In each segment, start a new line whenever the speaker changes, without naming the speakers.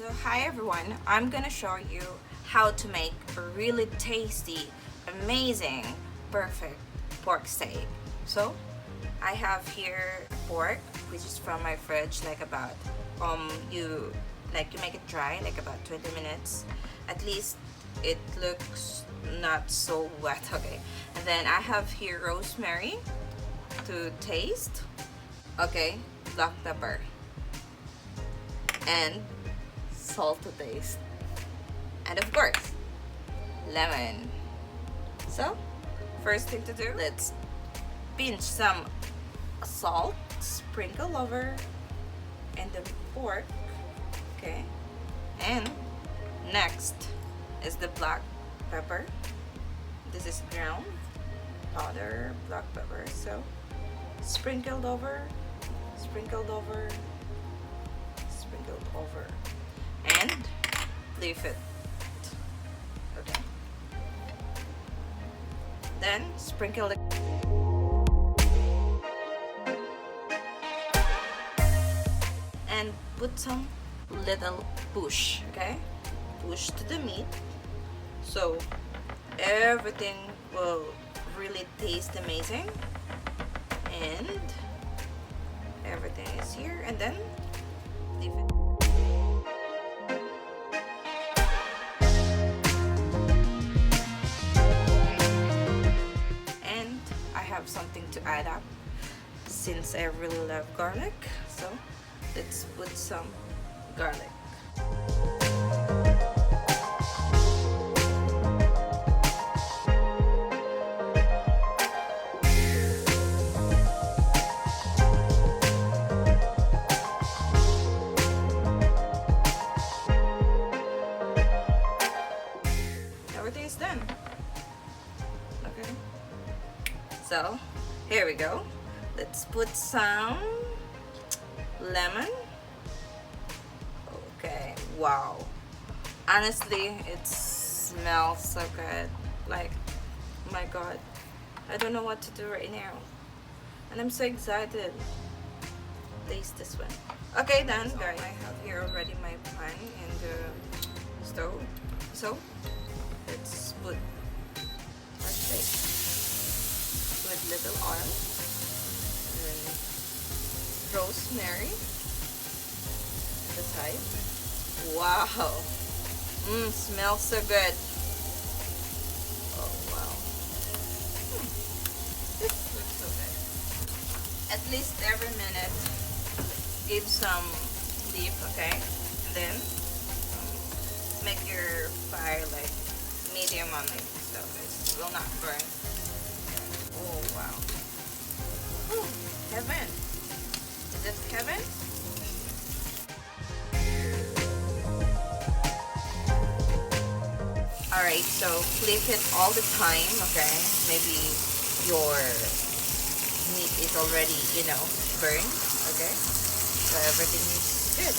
So hi everyone, I'm gonna show you how to make a really tasty, amazing, perfect pork steak. So I have here pork which is from my fridge, like about you make it dry like about 20 minutes. At least it looks not so wet, okay? And then I have here rosemary to taste, okay, black pepper, and salt to taste, and of course lemon. So first thing to do, let's pinch some salt, sprinkle over and the pork, okay? And next is the black pepper. This is ground powder black pepper, so sprinkled over, sprinkled over, sprinkled over, and leave it. Okay. Then sprinkle the and put some little push, okay? Push to the meat so everything will really taste amazing, and everything is here, and then leave it. And I have something to add up since I really love garlic, so let's put some garlic. Everything is done. Okay. So here we go. Let's put some lemon. Okay, wow. Honestly, it smells so good. Like, oh my god. I don't know what to do right now. And I'm so excited. Taste this one. Okay, done, guys. I have here already my pan in the stove. So, let's put our steak with little oil and rosemary at the side. Wow, smells so good. Oh wow, this looks so good. At least every minute give some leaf, okay, and then make your fire like medium on it so it will not burn. Oh wow. Ooh, heaven. Is it heaven? Alright, so flip it all the time, okay? Maybe your meat is already, burned, okay? So everything is good.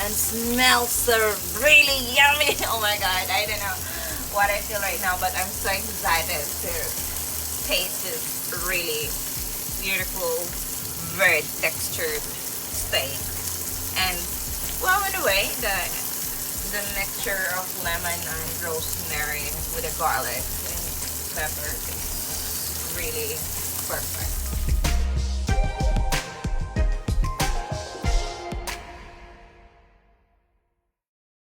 And smells so really yummy. Oh my god, I don't know what I feel right now, but I'm so excited to taste this really beautiful, very textured steak. And well, in a way, the mixture of lemon and rosemary with the garlic and pepper is really perfect.